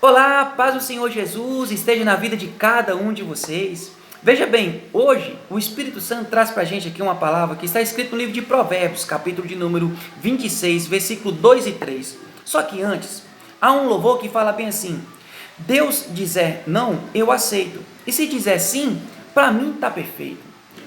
Olá, paz do Senhor Jesus esteja na vida de cada um de vocês. Veja bem, hoje o Espírito Santo traz para a gente aqui uma palavra que está escrita no livro de Provérbios, capítulo de número 26, versículo 2 e 3. Só que antes, há um louvor que fala bem assim: Deus dizer não, eu aceito. E se dizer sim, para mim está perfeito.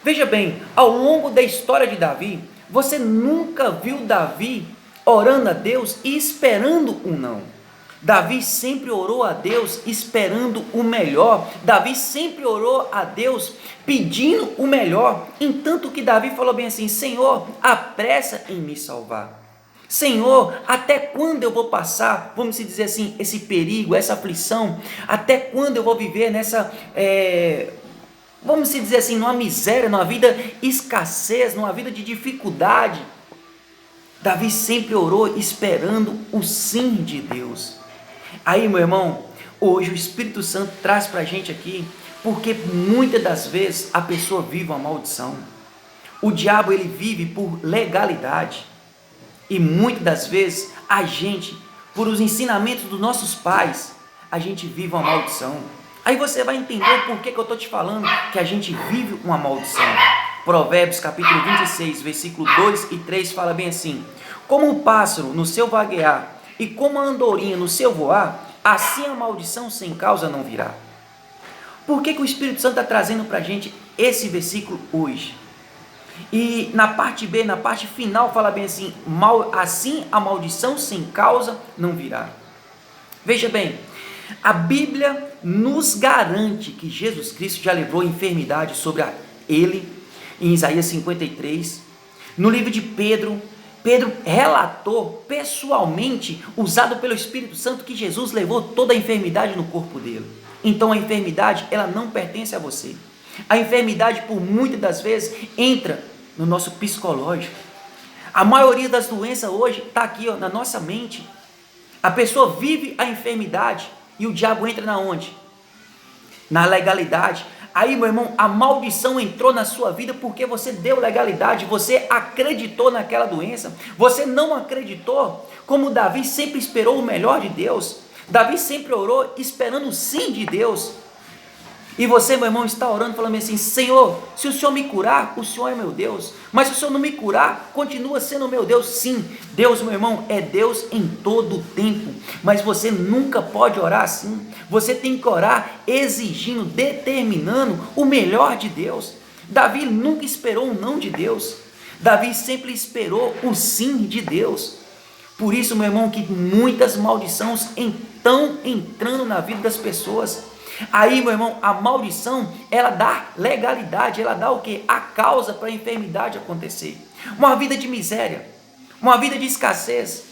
Veja bem, ao longo da história de Davi, você nunca viu Davi orando a Deus e esperando um não. Davi sempre orou a Deus esperando o melhor. Davi sempre orou a Deus pedindo o melhor. Entanto que Davi falou bem assim: Senhor, apressa em me salvar. Senhor, até quando eu vou passar, vamos dizer assim, esse perigo, essa aflição? Até quando eu vou viver nessa, vamos dizer assim, numa miséria, numa vida escassez, numa vida de dificuldade? Davi sempre orou esperando o sim de Deus. Aí, meu irmão, hoje o Espírito Santo traz para a gente aqui, porque muitas das vezes a pessoa vive uma maldição. O diabo, ele vive por legalidade. E muitas das vezes a gente, por os ensinamentos dos nossos pais, a gente vive uma maldição. Aí você vai entender por que eu estou te falando que a gente vive uma maldição. Provérbios capítulo 26, versículo 2 e 3 fala bem assim: como o pássaro no seu vaguear e como a andorinha no seu voar, assim a maldição sem causa não virá. Por que o Espírito Santo está trazendo para a gente esse versículo hoje? E na parte B, na parte final, fala bem assim: assim a maldição sem causa não virá. Veja bem, a Bíblia nos garante que Jesus Cristo já levou enfermidade sobre ele, em Isaías 53. No livro de Pedro relatou pessoalmente, usado pelo Espírito Santo, que Jesus levou toda a enfermidade no corpo dele. Então a enfermidade, ela não pertence a você. A enfermidade, por muitas das vezes, entra no nosso psicológico. A maioria das doenças hoje está aqui, na nossa mente. A pessoa vive a enfermidade e o diabo entra na onde? Na legalidade. Aí, meu irmão, a maldição entrou na sua vida porque você deu legalidade, você acreditou naquela doença, você não acreditou, como Davi sempre esperou o melhor de Deus. Davi sempre orou esperando o sim de Deus. E você, meu irmão, está orando falando assim: Senhor, se o Senhor me curar, o Senhor é meu Deus. Mas se o Senhor não me curar, continua sendo meu Deus. Sim, Deus, meu irmão, é Deus em todo o tempo. Mas você nunca pode orar assim. Você tem que orar exigindo, determinando o melhor de Deus. Davi nunca esperou um não de Deus. Davi sempre esperou o sim de Deus. Por isso, meu irmão, que muitas maldições estão entrando na vida das pessoas. Aí, meu irmão, a maldição, ela dá legalidade, ela dá o quê? A causa para a enfermidade acontecer. Uma vida de miséria, uma vida de escassez.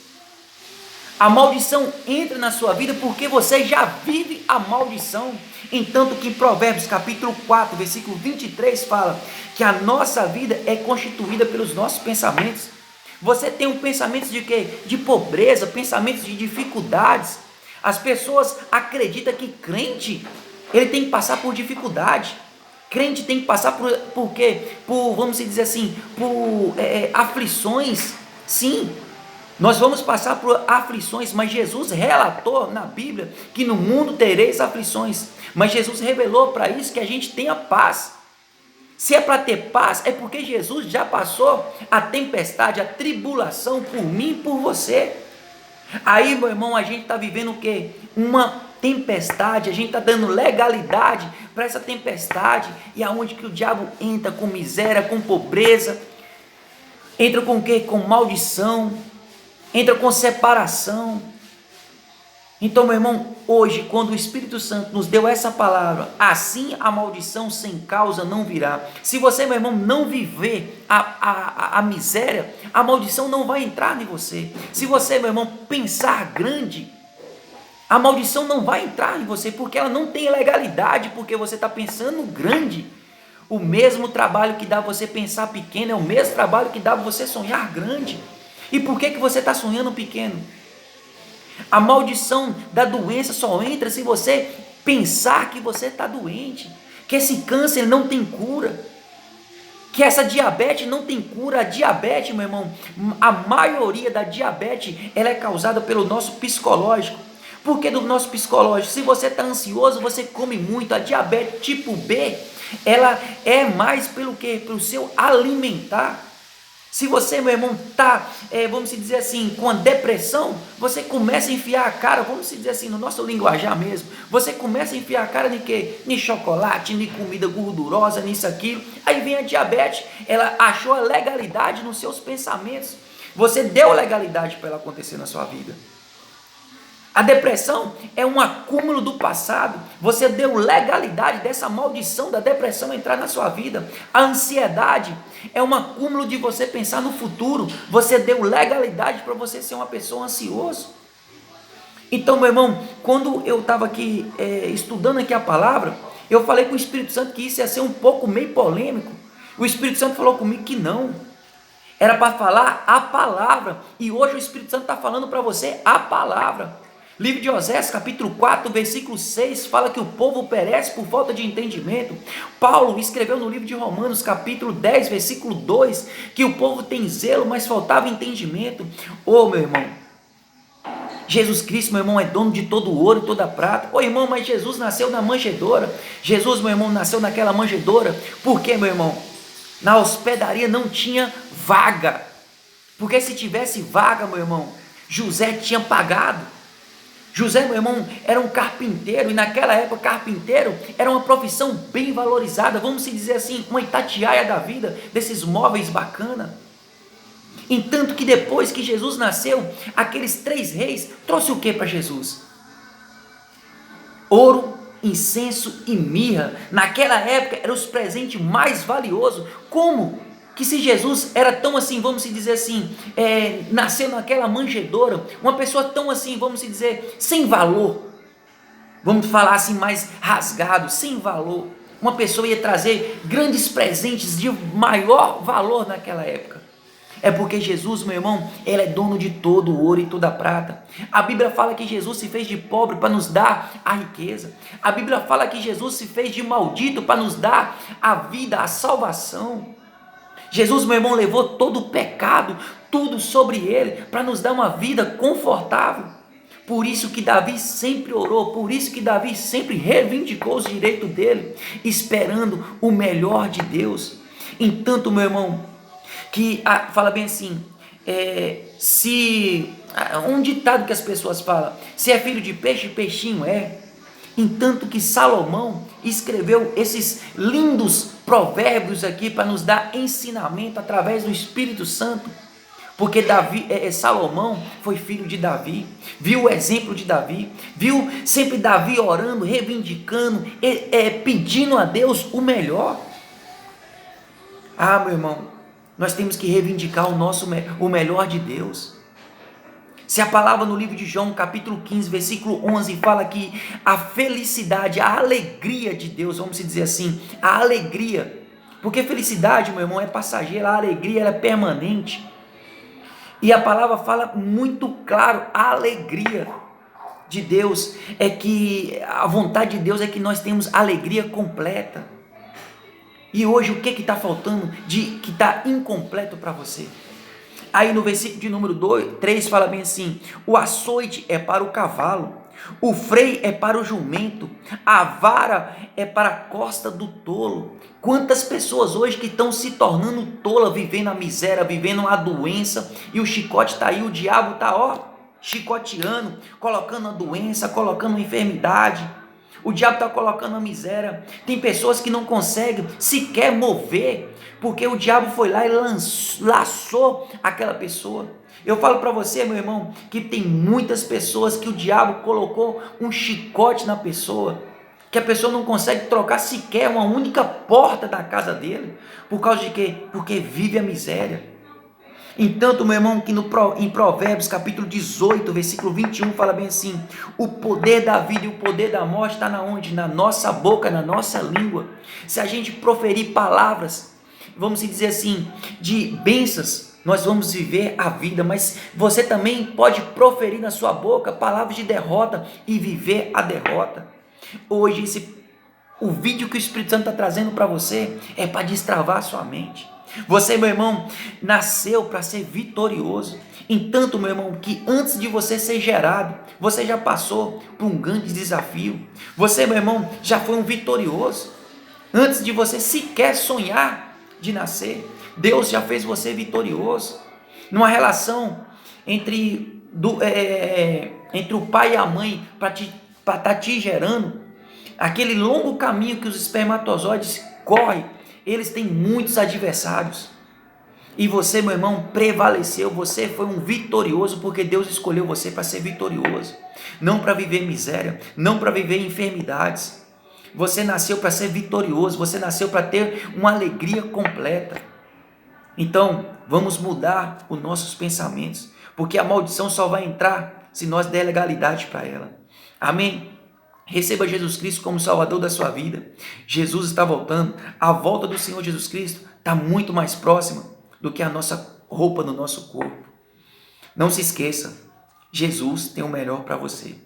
A maldição entra na sua vida porque você já vive a maldição. Entanto que em Provérbios capítulo 4, versículo 23 fala que a nossa vida é constituída pelos nossos pensamentos. Você tem um pensamento de quê? De pobreza, pensamentos de dificuldades. As pessoas acreditam que crente, ele tem que passar por dificuldade. Crente tem que passar por quê? Vamos dizer assim, por aflições. Sim, nós vamos passar por aflições, mas Jesus relatou na Bíblia que no mundo tereis aflições. Mas Jesus revelou para isso que a gente tenha paz. Se é para ter paz, é porque Jesus já passou a tempestade, a tribulação por mim e por você. Aí, meu irmão, a gente está vivendo o quê? Uma tempestade, a gente está dando legalidade para essa tempestade, e aonde que o diabo entra com miséria, com pobreza, entra com o quê? Com maldição, entra com separação. Então, meu irmão, hoje, quando o Espírito Santo nos deu essa palavra, assim a maldição sem causa não virá. Se você, meu irmão, não viver a miséria, a maldição não vai entrar em você. Se você, meu irmão, pensar grande, a maldição não vai entrar em você, porque ela não tem legalidade, porque você está pensando grande. O mesmo trabalho que dá você pensar pequeno é o mesmo trabalho que dá você sonhar grande. E por que você está sonhando pequeno? A maldição da doença só entra se você pensar que você está doente, que esse câncer não tem cura, que essa diabetes não tem cura. A diabetes, meu irmão, a maioria da diabetes, ela é causada pelo nosso psicológico. Por que do nosso psicológico? Se você está ansioso, você come muito. A diabetes tipo B, ela é mais pelo quê? Pelo seu alimentar. Se você, meu irmão, está, vamos dizer assim, com a depressão, você começa a enfiar a cara, vamos dizer assim, no nosso linguajar mesmo, você começa a enfiar a cara em quê? Em chocolate, em comida gordurosa, nisso, aquilo. Aí vem a diabetes, ela achou a legalidade nos seus pensamentos. Você deu legalidade para ela acontecer na sua vida. A depressão é um acúmulo do passado. Você deu legalidade dessa maldição da depressão entrar na sua vida. A ansiedade é um acúmulo de você pensar no futuro. Você deu legalidade para você ser uma pessoa ansiosa. Então, meu irmão, quando eu estava aqui estudando aqui a palavra, eu falei com o Espírito Santo que isso ia ser um pouco meio polêmico. O Espírito Santo falou comigo que não. Era para falar a palavra. E hoje o Espírito Santo está falando para você a palavra. Livro de Oséias, capítulo 4, versículo 6, fala que o povo perece por falta de entendimento. Paulo escreveu no livro de Romanos, capítulo 10, versículo 2, que o povo tem zelo, mas faltava entendimento. Ô, meu irmão, Jesus Cristo, meu irmão, é dono de todo o ouro e toda a prata. Ô, irmão, mas Jesus nasceu na manjedoura. Jesus, meu irmão, nasceu naquela manjedoura. Por quê, meu irmão? Na hospedaria não tinha vaga. Porque se tivesse vaga, meu irmão, José tinha pagado. José, meu irmão, era um carpinteiro, e naquela época carpinteiro era uma profissão bem valorizada, vamos dizer assim, uma Itatiaia da vida, desses móveis bacana. Entanto que depois que Jesus nasceu, aqueles 3 reis trouxe o que para Jesus? Ouro, incenso e mirra. Naquela época eram os presentes mais valiosos. Como que se Jesus era tão assim, vamos dizer assim, nasceu naquela manjedoura, uma pessoa tão assim, vamos dizer, sem valor, vamos falar assim mais rasgado, sem valor, uma pessoa ia trazer grandes presentes de maior valor naquela época? É porque Jesus, meu irmão, ele é dono de todo o ouro e toda a prata. A Bíblia fala que Jesus se fez de pobre para nos dar a riqueza. A Bíblia fala que Jesus se fez de maldito para nos dar a vida, a salvação. Jesus, meu irmão, levou todo o pecado, tudo sobre ele, para nos dar uma vida confortável. Por isso que Davi sempre orou, por isso que Davi sempre reivindicou os direitos dele, esperando o melhor de Deus. Entanto, meu irmão, que fala bem assim, um ditado que as pessoas falam, se é filho de peixe, peixinho é. Entanto que Salomão escreveu esses lindos provérbios aqui para nos dar ensinamento através do Espírito Santo, porque Salomão foi filho de Davi, viu o exemplo de Davi, viu sempre Davi orando, reivindicando, pedindo a Deus o melhor. Meu irmão, nós temos que reivindicar o melhor de Deus. Se a palavra no livro de João, capítulo 15, versículo 11, fala que a felicidade, a alegria de Deus, vamos dizer assim, a alegria, porque felicidade, meu irmão, é passageira, a alegria ela é permanente, e a palavra fala muito claro, a alegria de Deus é que, a vontade de Deus é que nós temos alegria completa. E hoje o que está faltando, que está incompleto para você? Aí no versículo de número 3 fala bem assim, o açoite é para o cavalo, o freio é para o jumento, a vara é para a costa do tolo. Quantas pessoas hoje que estão se tornando tola, vivendo a miséria, vivendo a doença, e o chicote está aí, o diabo está chicoteando, colocando a doença, colocando a enfermidade. O diabo está colocando a miséria. Tem pessoas que não conseguem sequer mover, porque o diabo foi lá e laçou aquela pessoa. Eu falo para você, meu irmão, que tem muitas pessoas que o diabo colocou um chicote na pessoa, que a pessoa não consegue trocar sequer uma única porta da casa dele. Por causa de quê? Porque vive a miséria. Entanto, meu irmão, que em Provérbios, capítulo 18, versículo 21, fala bem assim, o poder da vida e o poder da morte está na onde? Na nossa boca, na nossa língua. Se a gente proferir palavras, vamos dizer assim, de bênçãos, nós vamos viver a vida, mas você também pode proferir na sua boca palavras de derrota e viver a derrota. Hoje, o vídeo que o Espírito Santo está trazendo para você é para destravar a sua mente. Você, meu irmão, nasceu para ser vitorioso. Entanto, meu irmão, que antes de você ser gerado, você já passou por um grande desafio. Você, meu irmão, já foi um vitorioso. Antes de você sequer sonhar de nascer, Deus já fez você vitorioso. Numa relação entre o pai e a mãe para estar te gerando, aquele longo caminho que os espermatozoides correm, eles têm muitos adversários. E você, meu irmão, prevaleceu, você foi um vitorioso, porque Deus escolheu você para ser vitorioso, não para viver miséria, não para viver enfermidades. Você nasceu para ser vitorioso, você nasceu para ter uma alegria completa. Então, vamos mudar os nossos pensamentos, porque a maldição só vai entrar se nós der legalidade para ela. Amém? Receba Jesus Cristo como Salvador da sua vida. Jesus está voltando. A volta do Senhor Jesus Cristo está muito mais próxima do que a nossa roupa no nosso corpo. Não se esqueça, Jesus tem o melhor para você.